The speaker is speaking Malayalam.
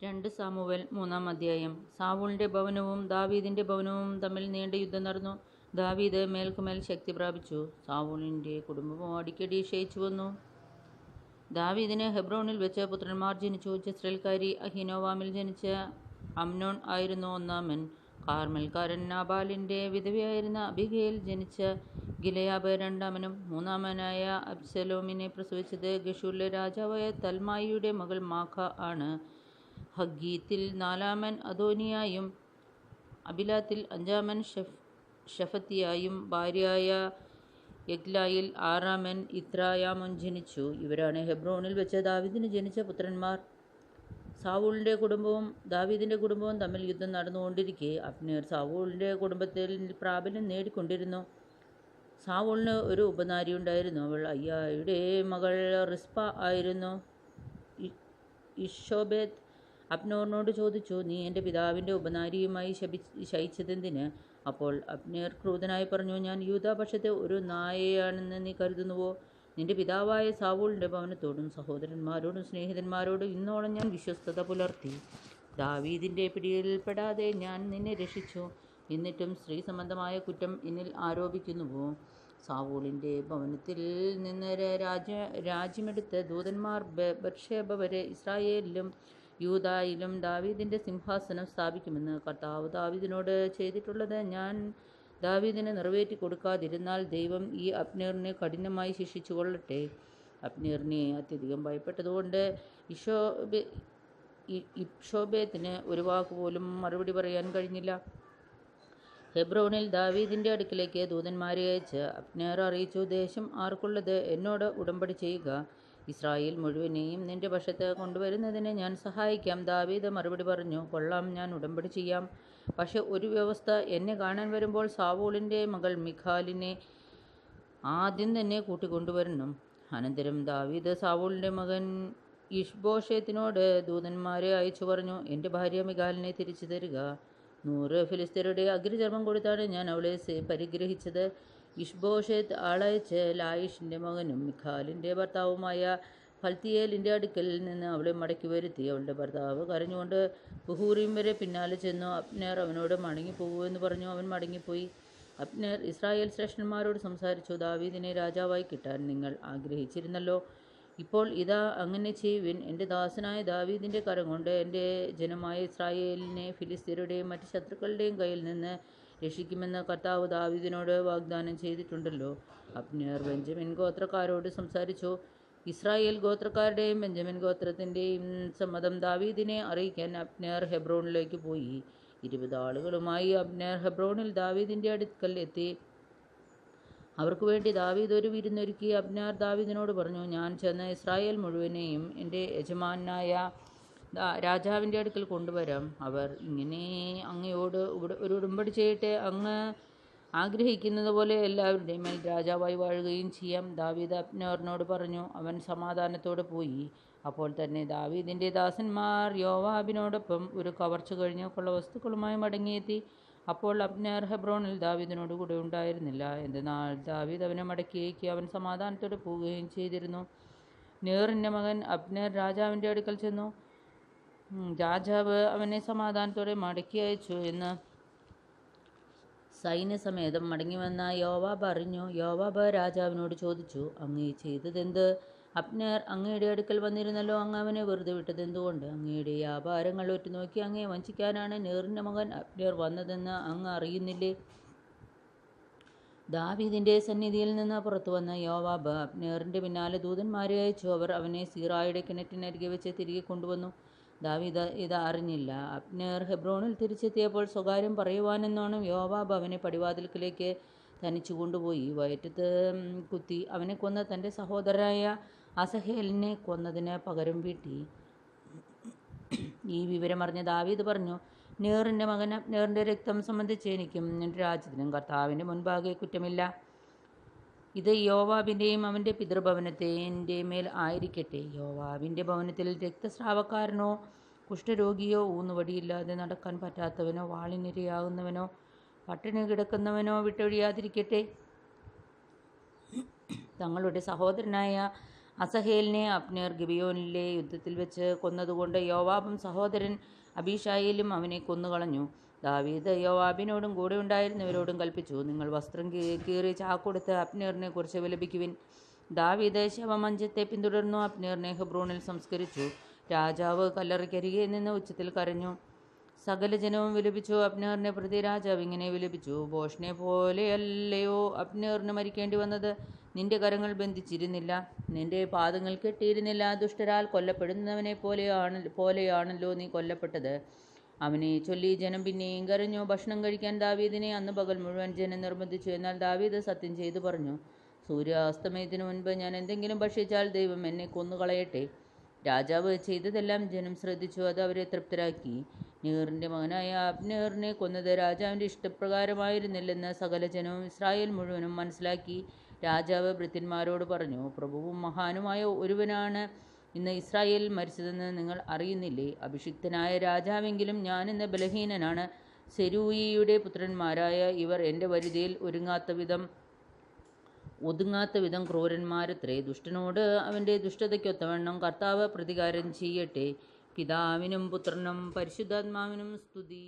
2 സാമുവേൽ 3-ാം അധ്യായം. സാവൂളിന്റെ ഭവനവും ദാവീദിന്റെ ഭവനവും തമ്മിൽ നീണ്ട യുദ്ധം നടന്നു. ദാവീദ് മേൽക്കുമേൽ ശക്തി പ്രാപിച്ചു. സാവൂളിന്റെ കുടുംബവും അടിക്കടി ക്ഷയിച്ചു വന്നു. ദാവീദിന് ഹെബ്രോണിൽ വെച്ച് പുത്രന്മാർ ജനിച്ചു. ജസ്രേൽക്കാരി അഹീനോവാമിൽ ജനിച്ച അമ്നോൻ ആയിരുന്നു ഒന്നാമൻ. കാർമെൽക്കാരൻ നാബാലിന്റെ വിധവയായിരുന്ന അബിഗയിൽ ജനിച്ച ഗിലെയാബ് രണ്ടാമനും. മൂന്നാമനായ അബ്ശലോമിനെ പ്രസവിച്ചത് ഗഷൂരിലെ രാജാവായ തൽമായിയുടെ മകൾ മാഖ ആണ്. ഹഗ്ഗീത്തിൽ നാലാമൻ അദോനിയായും അബിലാത്തിൽ അഞ്ചാമൻ ഷഫത്തിയായും ഭാര്യയായ യഗ്ലായിൽ ആറാമൻ ഇത്രായാമും ജനിച്ചു. ഇവരാണ് ഹെബ്രോണിൽ വെച്ച് ദാവീദിന് ജനിച്ച പുത്രന്മാർ. സാവൂളിന്റെ കുടുംബവും ദാവീദിന്റെ കുടുംബവും തമ്മിൽ യുദ്ധം നടന്നുകൊണ്ടിരിക്കെ അബ്നേർ സാവൂളിന്റെ കുടുംബത്തിൽ പ്രാബല്യം നേടിക്കൊണ്ടിരുന്നു. സാവൂളിന് ഒരു ഉപനാരിയുണ്ടായിരുന്നു. അവൾ അയ്യായുടെ മകൾ റിസ്പ ആയിരുന്നു. ഇഷോബേത്ത് അബ്നേറിനോട് ചോദിച്ചു, നീ എൻ്റെ പിതാവിൻ്റെ ഉപനാരിയുമായി ശയിച്ചതെന്തിന്? അപ്പോൾ അബ്നേർ ക്രൂധനായി പറഞ്ഞു, ഞാൻ യൂദാപക്ഷത്തെ ഒരു നായയാണെന്ന് നീ കരുതുന്നുവോ? നിന്റെ പിതാവായ സാവൂളിൻ്റെ ഭവനത്തോടും സഹോദരന്മാരോടും സ്നേഹിതന്മാരോടും ഇന്നോളം ഞാൻ വിശ്വസ്തത പുലർത്തി. ദാവീദിൻ്റെ പിടിയിൽപ്പെടാതെ ഞാൻ നിന്നെ രക്ഷിച്ചു. എന്നിട്ടും സ്ത്രീ സംബന്ധമായ കുറ്റം എന്നിൽ ആരോപിക്കുന്നുവോ? സാവൂളിൻ്റെ ഭവനത്തിൽ നിന്ന് രാജ്യമെടുത്ത ദൂതന്മാർ ബർഷേബ വരെ ഇസ്രായേലിലും യൂദായിലും ദാവീദിൻ്റെ സിംഹാസനം സ്ഥാപിക്കുമെന്ന് കർത്താവ് ദാവീദിനോട് ചെയ്തിട്ടുള്ളത് ഞാൻ ദാവീദിന് നിറവേറ്റി കൊടുക്കാതിരുന്നാൽ ദൈവം ഈ അബ്നേറിനെ കഠിനമായി ശിക്ഷിച്ചു കൊള്ളട്ടെ. അബ്നേറിനെ അത്യധികം ഭയപ്പെട്ടതുകൊണ്ട് ഇഷോബേത്തിന് ഒരു വാക്കുപോലും മറുപടി പറയാൻ കഴിഞ്ഞില്ല. ഹെബ്രോണിൽ ദാവീദിൻ്റെ അടുക്കിലേക്ക് ദൂതന്മാരെ അയച്ച് അബ്നേർ അറിയിച്ചു, ദേശം ആർക്കുള്ളത്? എന്നോട് ഉടമ്പടി ചെയ്യുക. ഇസ്രായേൽ മുഴുവനെയും നിന്റെ പക്ഷത്ത് കൊണ്ടുവരുന്നതിന് ഞാൻ സഹായിക്കാം. ദാവീദ് മറുപടി പറഞ്ഞു, കൊള്ളാം, ഞാൻ ഉടമ്പടി ചെയ്യാം. പക്ഷെ ഒരു വ്യവസ്ഥ, എന്നെ കാണാൻ വരുമ്പോൾ സാവൂളിൻ്റെ മകൾ മിഖാലിനെ ആദ്യം തന്നെ കൂട്ടിക്കൊണ്ടുവരണം. അനന്തരം ദാവീദ് സാവൂളിൻ്റെ മകൻ ഇഷ്ബോഷേത്തിനോട് ദൂതന്മാരെ അയച്ചു പറഞ്ഞു, എൻ്റെ ഭാര്യ മിഖാലിനെ തിരിച്ചു തരിക. 100 ഫിലിസ്ത്യരുടെ അഗ്രചർമ്മം കൊടുത്താണ് ഞാൻ അവളെ പരിഗ്രഹിച്ചത്. ഇഷ്ബോഷേത്ത് ആളയച്ച് ലായിഷിൻ്റെ മകനും മിഖാലിൻ്റെ ഭർത്താവുമായ ഫൽത്തിയേലിൻ്റെ അടുക്കൽ നിന്ന് അവളെ മടക്കി വരുത്തി. അവളുടെ ഭർത്താവ് കരഞ്ഞുകൊണ്ട് ബഹൂരീം വരെ പിന്നാലെ ചെന്നു. അബ്നേർ അവനോട് മടങ്ങിപ്പോകൂ എന്ന് പറഞ്ഞു. അവൻ മടങ്ങിപ്പോയി. അബ്നേർ ഇസ്രായേൽ ശ്രേഷ്ഠന്മാരോട് സംസാരിച്ചു, ദാവീദിനെ രാജാവായി കിട്ടാൻ നിങ്ങൾ ആഗ്രഹിച്ചിരുന്നല്ലോ. ഇപ്പോൾ ഇതാ അങ്ങനെ ചെയ്യുവിൻ. എൻ്റെ ദാസനായ ദാവീദിൻ്റെ കരം കൊണ്ട് എൻ്റെ ജനമായ ഇസ്രായേലിനെ ഫിലിസ്ത്യരുടെയും മറ്റ് ശത്രുക്കളുടെയും കയ്യിൽ നിന്ന് രക്ഷിക്കുമെന്ന് കർത്താവ് ദാവീദിനോട് വാഗ്ദാനം ചെയ്തിട്ടുണ്ടല്ലോ. അബ്നേർ ബെഞ്ചമിൻ ഗോത്രക്കാരോട് സംസാരിച്ചു. ഇസ്രായേൽ ഗോത്രക്കാരുടെയും ബെഞ്ചമിൻ ഗോത്രത്തിൻ്റെയും സമ്മതം ദാവീദിനെ അറിയിക്കാൻ അബ്നേർ ഹെബ്രോണിലേക്ക് പോയി. 20 ആളുകളുമായി അബ്നേർ ഹെബ്രോണിൽ ദാവീദിൻ്റെ അടുക്കൽ എത്തി. അവർക്ക് വേണ്ടി ദാവീദ് ഒരു വിരുന്നൊരുക്കി. അബ്നേർ ദാവീദിനോട് പറഞ്ഞു, ഞാൻ ചെന്ന് ഇസ്രായേൽ മുഴുവനെയും എൻ്റെ യജമാനായ രാജാവിൻ്റെ അടുക്കൽ കൊണ്ടുവരാം. അവർ ഇങ്ങനെ അങ്ങയോട് ഒരു ഉടമ്പടി ചെയ്യട്ടെ. അങ്ങ് ആഗ്രഹിക്കുന്നത് പോലെ എല്ലാവരുടെയും മേൽ രാജാവായി വാഴുകയും ചെയ്യാം. ദാവീദ് അബ്നേറിനോട് പറഞ്ഞു. അവൻ സമാധാനത്തോടെ പോയി. അപ്പോൾ തന്നെ ദാവീദിൻ്റെ ദാസന്മാർ യോവാബിനോടൊപ്പം ഒരു കവർച്ച കഴിഞ്ഞ് കൊള്ളവസ്തുക്കളുമായി മടങ്ങിയെത്തി. അപ്പോൾ അബ്നേർ ഹെബ്രോണിൽ ദാവീദിനോട് കൂടെ ഉണ്ടായിരുന്നില്ല. എന്തെന്നാൽ ദാവീദ് അവനെ മടക്കിയേക്ക് അവൻ സമാധാനത്തോടെ പോവുകയും ചെയ്തിരുന്നു. നേറിൻ്റെ മകൻ അബ്നേർ രാജാവിൻ്റെ അടുക്കൽ ചെന്നു. രാജാവ് അവനെ സമാധാനത്തോടെ മടക്കി അയച്ചു എന്ന് സൈന്യസമേതം മടങ്ങിവന്ന യോവാബ് അറിഞ്ഞു. യോവാബ് രാജാവിനോട് ചോദിച്ചു, അങ്ങ് ചെയ്തതെന്ത്? അബ്നേർ അങ്ങയുടെ അടുക്കൽ വന്നിരുന്നല്ലോ. അങ്ങ് അവനെ വെറുതെ വിട്ടത് എന്തുകൊണ്ട്? അങ്ങയുടെ വ്യാപാരങ്ങൾ ഒറ്റുനോക്കി അങ്ങയെ വഞ്ചിക്കാനാണ് നേറിൻ്റെ മകൻ അബ്നേർ വന്നതെന്ന് അങ്ങ് അറിയുന്നില്ലേ? ദാവീദിൻ്റെ സന്നിധിയിൽ നിന്ന് പുറത്തു വന്ന യോവാബ് അബ്നേറിൻ്റെ പിന്നാലെ ദൂതന്മാരെ അയച്ചു. അവർ അവനെ സീറായുടെ കിണറ്റിനരികെ വെച്ച് തിരികെ കൊണ്ടുവന്നു. ദാവീദ് ഇത് അറിഞ്ഞില്ല. അബ്നേർ ഹെബ്രോണിൽ തിരിച്ചെത്തിയപ്പോൾ സ്വകാര്യം പറയുവാനെന്നോണം യോവാബ് അവനെ പടിവാതിൽക്കലേക്ക് തനിച്ചു കൊണ്ടുപോയി വയറ്റത്ത് കുത്തി അവനെ കൊന്ന് തൻ്റെ സഹോദരനായ അസഹേലിനെ കൊന്നതിന് പകരം വീട്ടി. ഈ വിവരമറിഞ്ഞ ദാവീദ് പറഞ്ഞു, നേറിൻ്റെ മകൻ അബ്നേറിൻ്റെ രക്തം സംബന്ധിച്ച് എനിക്കും എൻ്റെ രാജ്യത്തിനും കർത്താവിൻ്റെ മുൻപാകെ കുറ്റമില്ല. ഇത് യോവാബിൻ്റെയും അവൻ്റെ പിതൃഭവനത്തിൻ്റെ മേൽ ആയിരിക്കട്ടെ. യോവാബിൻ്റെ ഭവനത്തിൽ രക്തസ്രാവക്കാരനോ കുഷ്ഠരോഗിയോ ഊന്നുവടിയില്ലാതെ നടക്കാൻ പറ്റാത്തവനോ വാളിനിരയാകുന്നവനോ പട്ടിണി കിടക്കുന്നവനോ വിട്ടൊഴിയാതിരിക്കട്ടെ. തങ്ങളുടെ സഹോദരനായ അസഹേലിനെ അബ്നേർ ഗിബിയോനിലെ യുദ്ധത്തിൽ വെച്ച് കൊന്നതുകൊണ്ട് യോവാബും സഹോദരൻ അബീഷായേലും അവനെ കൊന്നുകളഞ്ഞു. ദാവീദ് യോവാബിനോടും കൂടെ ഉണ്ടായിരുന്നവരോടും കൽപ്പിച്ചു, നിങ്ങൾ വസ്ത്രം കീറി ചാക്കൊടുത്ത് അബ്നേറിനെ കുറിച്ച് വിലപിക്കുവിൻ. ദാവീദ് ശവമഞ്ചത്തെ പിന്തുടർന്നു അബ്നേറിനെ ഹെബ്രോണിൽ സംസ്കരിച്ചു. രാജാവ് കല്ലറയ്ക്കരികെ നിന്ന് ഉച്ചത്തിൽ കരഞ്ഞു. സകല ജനവും വിലപിച്ചു. അബ്നേറിനെ പ്രതി രാജാവ് ഇങ്ങനെ വിലപിച്ചു, ഭോഷനെ പോലെയല്ലയോ അബ്നേറിന് മരിക്കേണ്ടി വന്നത്? നിന്റെ കരങ്ങൾ ബന്ധിച്ചിരുന്നില്ല, നിന്റെ പാദങ്ങൾ കെട്ടിയിരുന്നില്ല. ദുഷ്ടരാൽ കൊല്ലപ്പെടുന്നവനെ പോലെയാണല്ലോ നീ കൊല്ലപ്പെട്ടത്. അവനെ ചൊല്ലി ജനം പിന്നെയും കരഞ്ഞു. ഭക്ഷണം കഴിക്കാൻ ദാവീദിനെ അന്ന് പകൽ മുഴുവൻ ജനം നിർബന്ധിച്ചു. എന്നാൽ ദാവീദ് സത്യം ചെയ്തു പറഞ്ഞു, സൂര്യാസ്തമയത്തിനു മുൻപ് ഞാൻ എന്തെങ്കിലും ഭക്ഷിച്ചാൽ ദൈവം എന്നെ കൊന്നുകളയട്ടെ. രാജാവ് ചെയ്തതെല്ലാം ജനം ശ്രദ്ധിച്ചു. അത് അവരെ തൃപ്തരാക്കി. നേറിൻ്റെ മകനായ അബ്നേറിനെ കൊന്നത് രാജാവിൻ്റെ ഇഷ്ടപ്രകാരമായിരുന്നില്ലെന്ന് സകല ജനവും ഇസ്രായേൽ മുഴുവനും മനസ്സിലാക്കി. രാജാവ് ഭൃത്യന്മാരോട് പറഞ്ഞു, പ്രഭുവും മഹാനുമായ ഒരുവനാണ് ഇന്ന് ഇസ്രായേലിൽ മരിച്ചതെന്ന് നിങ്ങൾ അറിയുന്നില്ലേ? അഭിഷിക്തനായ രാജാവെങ്കിലും ഞാനിന്ന് ബലഹീനനാണ്. സെരൂയിയുടെ പുത്രന്മാരായ ഇവർ എൻ്റെ വരുതിയിൽ ഒതുങ്ങാത്ത വിധം ക്രൂരന്മാരത്രേ. ദുഷ്ടനോട് അവൻ്റെ ദുഷ്ടതയ്ക്കൊത്തവണ്ണം കർത്താവ് പ്രതികാരം ചെയ്യട്ടെ. പിതാവിനും പുത്രനും പരിശുദ്ധാത്മാവിനും സ്തുതി.